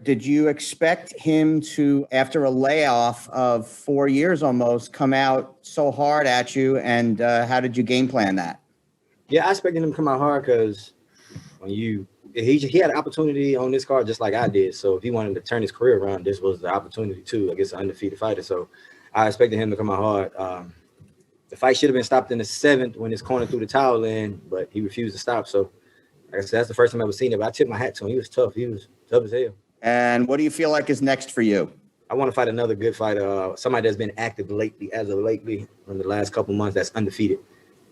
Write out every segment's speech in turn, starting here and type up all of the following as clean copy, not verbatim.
Did you expect him to, after a layoff of 4 years almost, come out so hard at you? And how did you game plan that? Yeah, I expected him to come out hard because he had an opportunity on this card just like I did. So if he wanted to turn his career around, this was the opportunity too against an undefeated fighter. So I expected him to come out hard. The fight should have been stopped in the 7th when his corner threw the towel in, but he refused to stop. So like I said, that's the first time I've ever seen it. But I tipped my hat to him. He was tough. He was tough as hell. And what do you feel like is next for you? I want to fight another good fighter, somebody that's been active lately, in the last couple months, that's undefeated.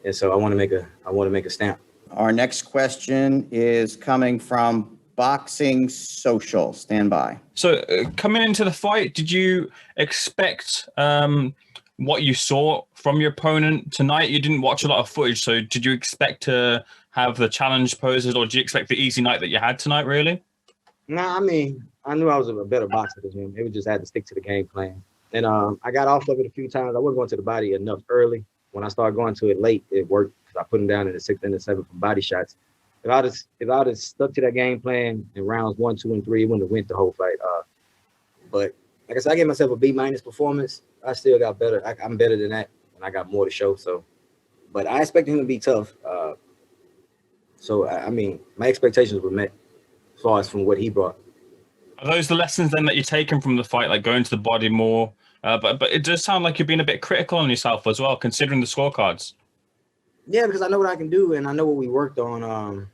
And so I want to make a stamp. Our next question is coming from Boxing Social. Stand by. So coming into the fight, did you expect what you saw from your opponent tonight? You didn't watch a lot of footage, so did you expect to have the challenge poses, or did you expect the easy night that you had tonight, really? Nah, I mean, I knew I was a better boxer than him. It was just had to stick to the game plan. And I got off of it a few times. I wasn't going to the body enough early. When I started going to it late, it worked because I put him down in the 6th and the 7th from body shots. If I'd have stuck to that game plan in rounds 1, 2, and 3, it wouldn't have went the whole fight. But like I said, I gave myself a B- performance. I still got better. I'm better than that, and I got more to show. So, but I expected him to be tough. So I mean, my expectations were met as far as from what he brought. Are those the lessons then that you're taking from the fight, like going to the body more? But it does sound like you're being a bit critical on yourself as well, considering the scorecards. Yeah, because I know what I can do, and I know what we worked on.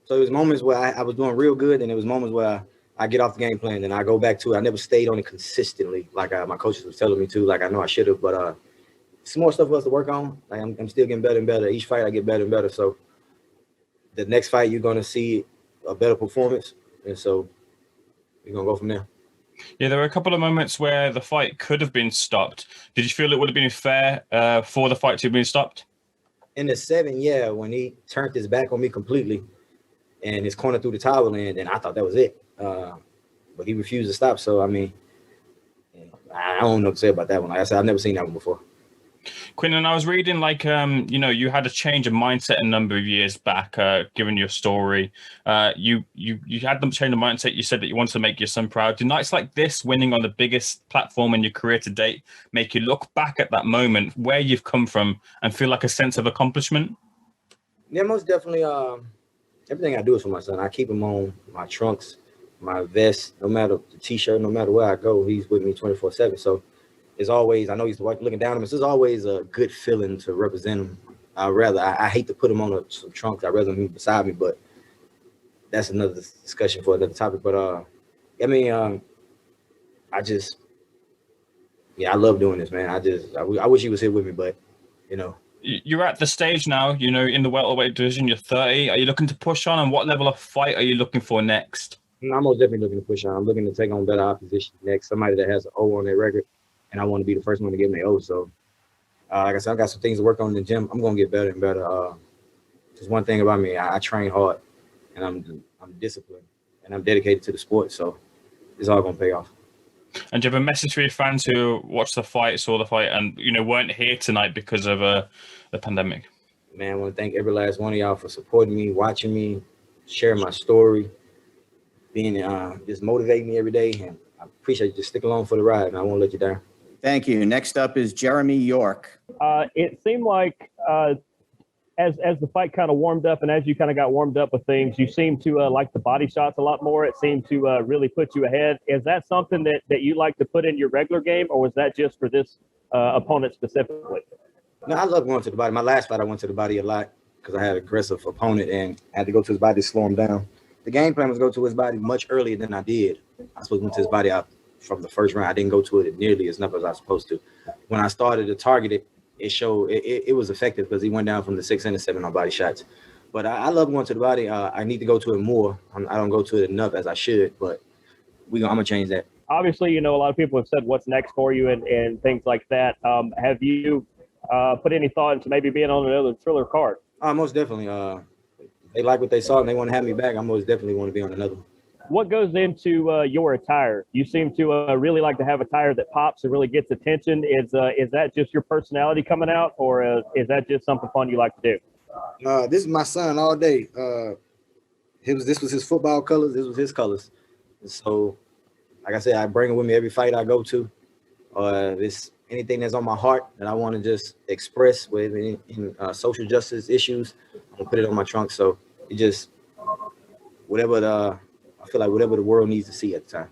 So it was moments where I was doing real good, and there was moments where I get off the game plan, and I go back to it. I never stayed on it consistently, like my coaches was telling me to. Like I know I should have, but some more stuff for us to work on. Like I'm still getting better and better. Each fight I get better and better. So the next fight you're gonna see a better performance, and so we're gonna go from there. Yeah, there were a couple of moments where the fight could have been stopped. Did you feel it would have been fair for the fight to have been stopped? In the 7th, yeah, when he turned his back on me completely and his corner threw the towel in, and I thought that was it. But he refused to stop. So, I mean, I don't know what to say about that one. Like I said, I've never seen that one before. Quinton, I was reading you had a change of mindset a number of years back, given your story. You had them change the mindset. You said that you wanted to make your son proud. Do nights like this, winning on the biggest platform in your career to date, make you look back at that moment, where you've come from, and feel like a sense of accomplishment? Yeah, most definitely. Everything I do is for my son. I keep him on my trunks, my vest, no matter the T-shirt, no matter where I go, he's with me 24/7. So it's always, I know he's looking down at him. It's always a good feeling to represent him. I hate to put him on some trunks. I'd rather him beside me, but that's another discussion for another topic. But I mean, I love doing this, man. I wish he was here with me, but you know. You're at the stage now, in the welterweight division, you're 30. Are you looking to push on? And what level of fight are you looking for next? I'm most definitely looking to push on. I'm looking to take on better opposition next, somebody that has an O on their record. And I want to be the first one to give them the O. So, like I said, I've got some things to work on in the gym. I'm going to get better and better. Just one thing about me, I train hard, and I'm disciplined, and I'm dedicated to the sport. So it's all going to pay off. And do you have a message for your fans who watched the fight, saw the fight, and weren't here tonight because of the pandemic? Man, I want to thank every last one of y'all for supporting me, watching me, sharing my story, being just motivating me every day. And I appreciate you. Just stick along for the ride, and I won't let you down. Thank you. Next up is Jeremy York. It seemed like as the fight kind of warmed up and as you kind of got warmed up with things, you seemed to like the body shots a lot more. It seemed to really put you ahead. Is that something that you like to put in your regular game, or was that just for this opponent specifically? No, I love going to the body. My last fight, I went to the body a lot because I had an aggressive opponent and had to go to his body to slow him down. The game plan was to go to his body much earlier than I did. I was supposed to go to his body out from the first round. I didn't go to it nearly as enough as I was supposed to. When I started to target it, it showed it was effective because he went down from the 6 and the 7 on body shots. But I love going to the body. I need to go to it more. I don't go to it enough as I should, but I'm going to change that. Obviously, a lot of people have said what's next for you and things like that. Have you put any thought into maybe being on another Triller card? Most definitely. They like what they saw and they want to have me back. I most definitely want to be on another one. What goes into your attire? You seem to really like to have a attire that pops and really gets attention. Is that just your personality coming out, or is that just something fun you like to do? This is my son all day. This was his football colors. This was his colors. So, like I said, I bring it with me every fight I go to. If it's anything that's on my heart that I want to just express with in social justice issues, I'm gonna put it on my trunk. So it just I feel like whatever the world needs to see at the time.